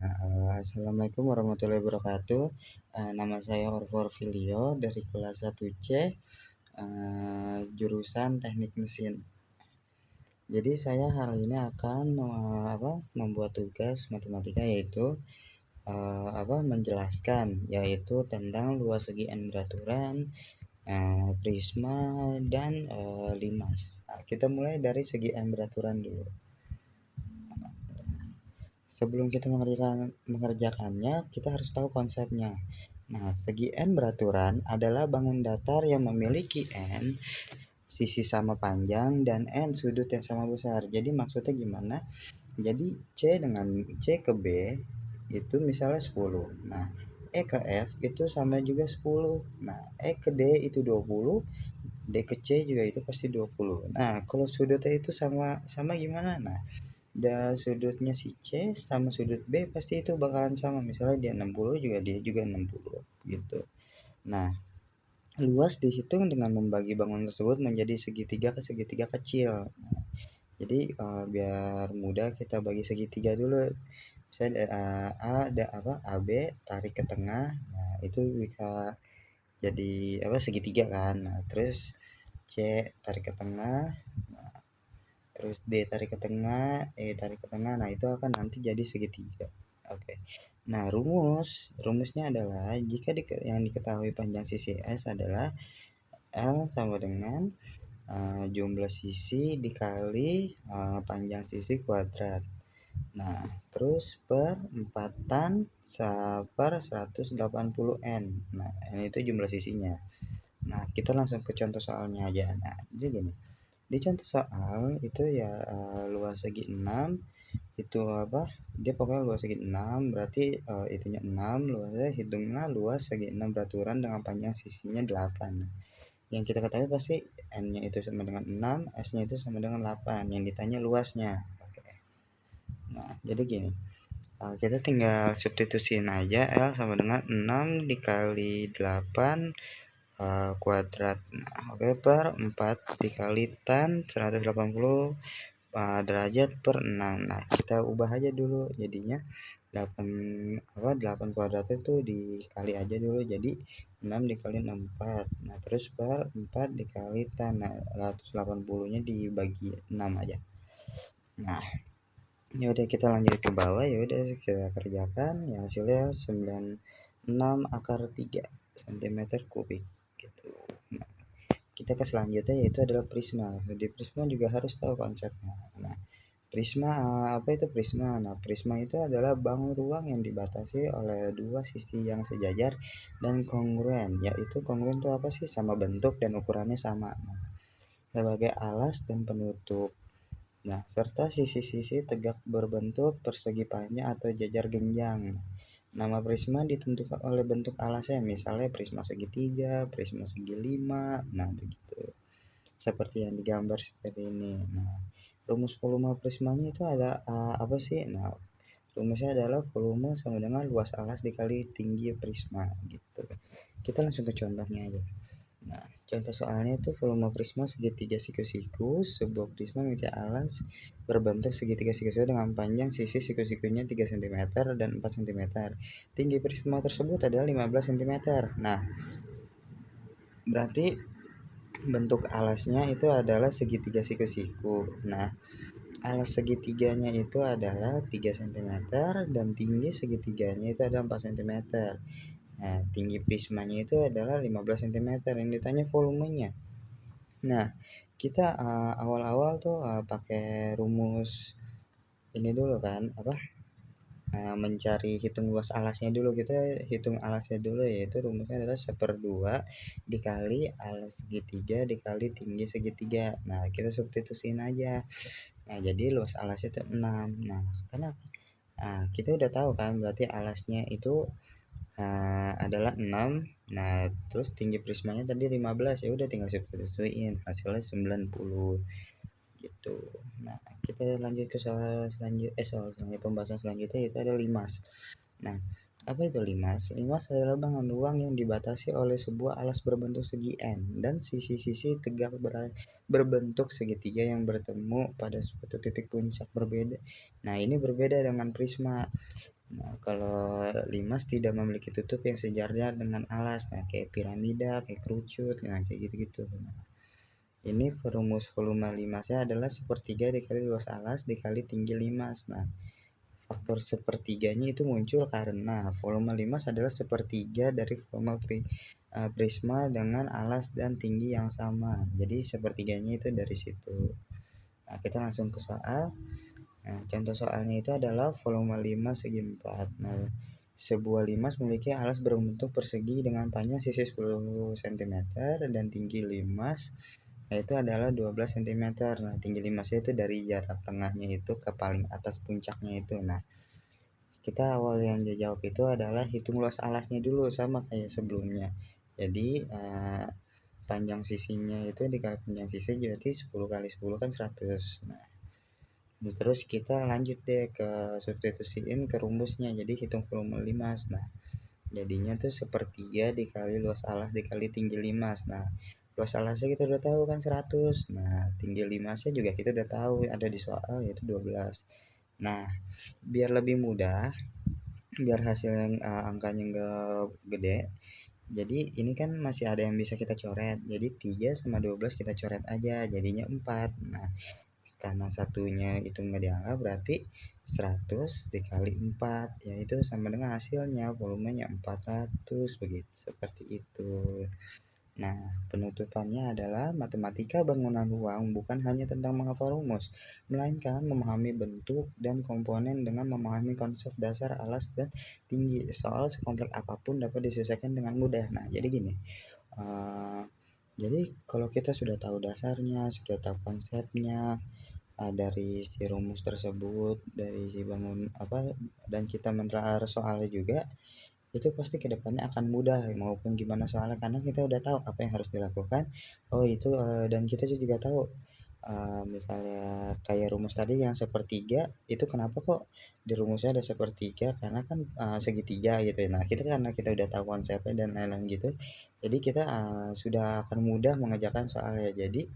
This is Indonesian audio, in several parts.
Assalamualaikum warahmatullahi wabarakatuh. Nama saya Orforvilio dari kelas 1C, jurusan Teknik Mesin. Jadi saya hari ini akan membuat tugas matematika yaitu menjelaskan yaitu tentang luas segi n beraturan, prisma dan limas. Nah, kita mulai dari segi n beraturan dulu. Sebelum kita mengerjakannya, kita harus tahu konsepnya. Nah, segi n beraturan adalah bangun datar yang memiliki n sisi sama panjang dan n sudut yang sama besar. Jadi maksudnya gimana? Jadi C ke B itu misalnya 10. Nah, E ke F itu sama juga 10. Nah, E ke D itu 20, D ke C juga itu pasti 20. Nah, kalau sudutnya itu sama gimana? Nah, sudutnya si C sama sudut B pasti itu bakalan sama. Misalnya dia 60 juga dia juga 60 gitu. Nah, luas dihitung dengan membagi bangunan tersebut menjadi segitiga ke segitiga kecil. Nah, jadi biar mudah kita bagi segitiga dulu. Misalnya AB tarik ke tengah. Nah, itu bisa jadi segitiga kan. Nah, terus C tarik ke tengah. Nah, terus D tarik ke tengah, E tarik ke tengah. Nah, itu akan nanti jadi segitiga. Oke. Nah, rumusnya adalah jika yang diketahui panjang sisi S adalah L sama dengan jumlah sisi dikali panjang sisi kuadrat. Nah, terus per 4-an per 180N. Nah, N itu jumlah sisinya. Nah, kita langsung ke contoh soalnya aja. Nah, jadi gini. Di contoh soal itu ya luas segi 6 itu dia pokoknya luas segi 6 berarti itunya 6, luasnya hitunglah luas segi 6 beraturan dengan panjang sisinya 8. Yang kita ketahui pasti n-nya itu sama dengan 6, s-nya itu sama dengan 8. Yang ditanya luasnya. Oke. Nah, jadi gini. Kita tinggal substitusiin aja L sama dengan 6 dikali 8 kuadrat. Nah, oke, per 4 dikali tan 180 derajat per 6. Nah, kita ubah aja dulu jadinya 8 kuadrat itu dikali aja dulu jadi 6 dikali 64. Nah, terus per 4 dikali tan. Nah, 180-nya dibagi 6 aja. Nah, ya udah kita lanjut ke bawah, ya udah kita kerjakan. Ya hasilnya 96/3 cm kubik gitu. Nah, kita ke selanjutnya yaitu adalah prisma. Di prisma juga harus tahu konsepnya. Nah, prisma apa itu prisma? Nah, prisma itu adalah bangun ruang yang dibatasi oleh dua sisi yang sejajar dan kongruen. Yaitu kongruen itu apa sih? Sama bentuk dan ukurannya sama. Nah, sebagai alas dan penutup. Nah, serta sisi-sisi tegak berbentuk persegi panjang atau jajar genjang. Nama prisma ditentukan oleh bentuk alasnya, misalnya prisma segitiga, prisma segi 5, nah begitu. Seperti yang digambar seperti ini. Nah, rumus volume prismanya itu ada apa sih? Nah, rumusnya adalah volume sama dengan luas alas dikali tinggi prisma gitu. Kita langsung ke contohnya aja. Nah, contoh soalnya itu volume prisma segitiga siku-siku. Sebuah prisma memiliki alas berbentuk segitiga siku-siku dengan panjang sisi siku-sikunya 3 cm dan 4 cm. Tinggi prisma tersebut adalah 15 cm. Nah, berarti bentuk alasnya itu adalah segitiga siku-siku. Nah, alas segitiganya itu adalah 3 cm dan tinggi segitiganya itu adalah 4 cm. Nah, tinggi prismanya itu adalah 15 cm. Yang ditanya volumenya. Nah, kita awal-awal tuh pakai rumus ini dulu kan, mencari hitung luas alasnya dulu. Kita hitung alasnya dulu, yaitu rumusnya adalah 1/2 dikali alas segitiga dikali tinggi segitiga. Nah, kita substitusiin aja. Nah, jadi luas alasnya itu 6. Nah, karena kita udah tahu kan berarti alasnya itu adalah 6. Nah, terus tinggi prismanya tadi 15, ya udah tinggal substitusiin, hasilnya 90 gitu. Nah, kita lanjut ke soal selanjutnya, pembahasan selanjutnya yaitu ada limas. Nah, apa itu limas? Limas adalah bangun ruang yang dibatasi oleh sebuah alas berbentuk segi N dan sisi-sisi tegak berbentuk segitiga yang bertemu pada suatu titik puncak berbeda. Nah, ini berbeda dengan prisma. Nah, Kalau limas tidak memiliki tutup yang sejajar dengan alas, nah kayak piramida, kayak kerucut, nah kayak gitu-gitu. Nah, ini rumus volume limasnya adalah sepertiga dikali luas alas dikali tinggi limas. Nah, faktor sepertiganya itu muncul karena volume limas adalah sepertiga dari volume prisma dengan alas dan tinggi yang sama. Jadi sepertiganya itu dari situ. Nah, kita langsung ke soal. Nah, contoh soalnya itu adalah volume limas segi 4. Nah, sebuah limas memiliki alas berbentuk persegi dengan panjang sisi 10 cm dan tinggi limas yaitu adalah 12 cm. Nah, tinggi limasnya itu dari jarak tengahnya itu ke paling atas puncaknya itu. Nah, kita awal yang dijawab itu adalah hitung luas alasnya dulu sama kayak sebelumnya. Jadi, panjang sisinya itu dikali panjang sisi berarti 10 kali 10 kan 100. Nah, terus kita lanjut deh ke substitusiin ke rumusnya. Jadi hitung volume limas. Nah, jadinya tuh sepertiga dikali luas alas dikali tinggi limas. Nah, luas alasnya kita udah tahu kan 100. Nah, tinggi limasnya juga kita udah tahu ada di soal yaitu 12. Nah, biar lebih mudah, biar hasil yang angkanya enggak gede, jadi ini kan masih ada yang bisa kita coret. Jadi 3 sama 12 kita coret aja jadinya 4. Nah, karena satunya itu nggak dianggap berarti 100 dikali 4 yaitu sama dengan hasilnya volumenya 400 begitu seperti itu. Nah, penutupannya adalah matematika bangunan ruang bukan hanya tentang menghafal rumus, melainkan memahami bentuk dan komponen dengan memahami konsep dasar alas dan tinggi. Soal sekompleks apapun dapat diselesaikan dengan mudah. Nah, jadi gini, uh, jadi kalau kita sudah tahu dasarnya, sudah tahu konsepnya, dari si rumus tersebut, dari si bangun apa dan kita menelaah soalnya juga, itu pasti kedepannya akan mudah maupun gimana soalnya karena kita udah tahu apa yang harus dilakukan. Oh itu, dan kita juga tahu, misalnya kayak rumus tadi yang sepertiga, itu kenapa kok di rumusnya ada sepertiga, karena kan, segitiga gitu ya. Nah, kita karena kita udah tahu konsepnya dan lain-lain gitu, jadi kita, sudah akan mudah mengerjakan soalnya. Jadi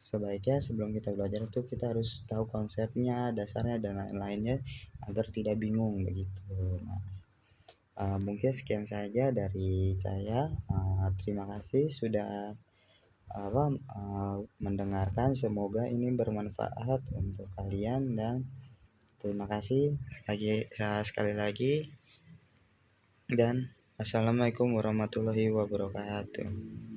sebaiknya sebelum kita belajar itu kita harus tahu konsepnya, dasarnya, dan lain-lainnya agar tidak bingung begitu. Nah, mungkin sekian saja dari saya. Terima kasih sudah apa, mendengarkan. Semoga ini bermanfaat untuk kalian dan terima kasih lagi sekali lagi dan assalamualaikum warahmatullahi wabarakatuh.